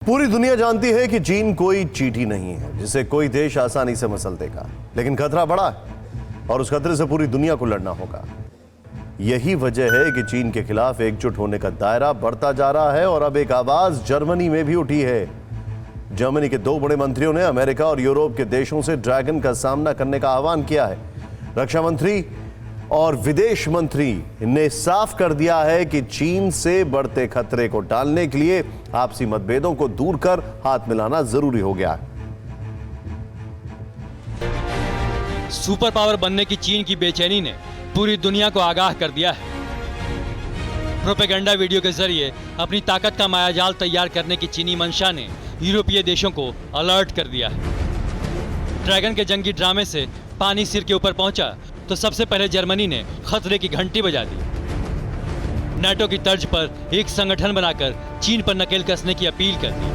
पूरी दुनिया जानती है कि चीन कोई चींटी नहीं है जिसे कोई देश आसानी से मसल देगा, लेकिन खतरा बड़ा है और उस खतरे से पूरी दुनिया को लड़ना होगा। यही वजह है कि चीन के खिलाफ एकजुट होने का दायरा बढ़ता जा रहा है और अब एक आवाज जर्मनी में भी उठी है। जर्मनी के 2 बड़े मंत्रियों ने अमेरिका और यूरोप के देशों से ड्रैगन का सामना करने का आह्वान किया है। रक्षा मंत्री और विदेश मंत्री ने साफ कर दिया है कि चीन से बढ़ते खतरे को टालने के लिए आपसी मतभेदों को दूर कर हाथ मिलाना जरूरी हो गया है। सुपर पावर बनने की चीन की बेचैनी ने पूरी दुनिया को आगाह कर दिया है। प्रोपेगेंडा वीडियो के जरिए अपनी ताकत का मायाजाल तैयार करने की चीनी मंशा ने यूरोपीय देशों को अलर्ट कर दिया है। ड्रैगन के जंगी ड्रामे से पानी सिर के ऊपर पहुंचा तो सबसे पहले जर्मनी ने खतरे की घंटी बजा दी। नाटो की तर्ज पर एक संगठन बनाकर चीन पर नकेल कसने की अपील कर दी।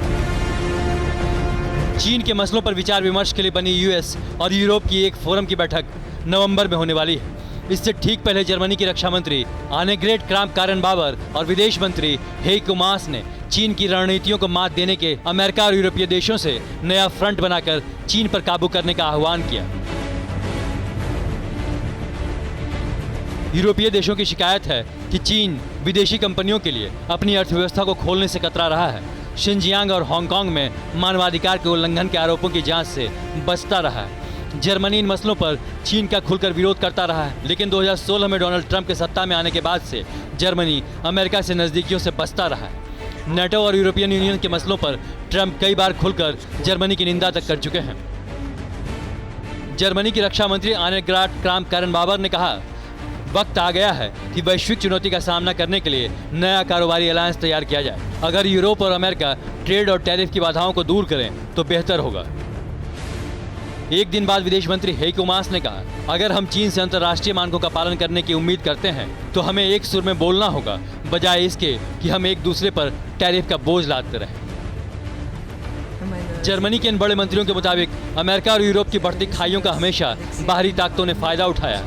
चीन के मसलों पर विचार विमर्श के लिए बनी यूएस और यूरोप की एक फोरम की बैठक नवंबर में होने वाली है। इससे ठीक पहले जर्मनी की रक्षा मंत्री आनेग्रेट क्राम्प-कारेनबावर और विदेश मंत्री हेइको मास ने चीन की रणनीतियों को मात देने के अमेरिका और यूरोपीय देशों से नया फ्रंट बनाकर चीन पर काबू करने का आह्वान किया। यूरोपीय देशों की शिकायत है कि चीन विदेशी कंपनियों के लिए अपनी अर्थव्यवस्था को खोलने से कतरा रहा है। शिनजियांग और हांगकांग में मानवाधिकार के उल्लंघन के आरोपों की जांच से बचता रहा है। जर्मनी इन मसलों पर चीन का खुलकर विरोध करता रहा है, लेकिन 2016 में डोनाल्ड ट्रंप के सत्ता में आने के बाद से जर्मनी अमेरिका से नज़दीकियों से बचता रहा है। नाटो और यूरोपियन यूनियन के मसलों पर ट्रंप कई बार खुलकर जर्मनी की निंदा तक कर चुके हैं। जर्मनी की रक्षा मंत्री आनेग्रेट क्राम्प-कारेनबावर ने कहा, वक्त आ गया है कि वैश्विक चुनौती का सामना करने के लिए नया कारोबारी अलायंस तैयार किया जाए। अगर यूरोप और अमेरिका ट्रेड और टैरिफ की बाधाओं को दूर करें तो बेहतर होगा। एक दिन बाद विदेश मंत्री हेइको मास ने कहा, अगर हम चीन से अंतर्राष्ट्रीय मानकों का पालन करने की उम्मीद करते हैं तो हमें एक सुर में बोलना होगा, बजाय इसके कि हम एक दूसरे पर टैरिफ का बोझ लादते रहें। जर्मनी के इन बड़े मंत्रियों के मुताबिक अमेरिका और यूरोप की बढ़ती खाइयों का हमेशा बाहरी ताकतों ने फायदा उठाया।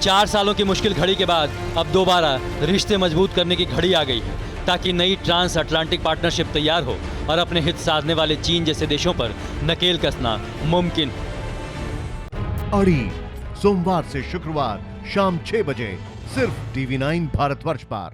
4 सालों की मुश्किल घड़ी के बाद अब दोबारा रिश्ते मजबूत करने की घड़ी आ गई है, ताकि नई ट्रांस अटलांटिक पार्टनरशिप तैयार हो और अपने हित साधने वाले चीन जैसे देशों पर नकेल कसना मुमकिन हो। अड़ी सोमवार से शुक्रवार शाम 6 बजे सिर्फ TV9 भारतवर्ष पर।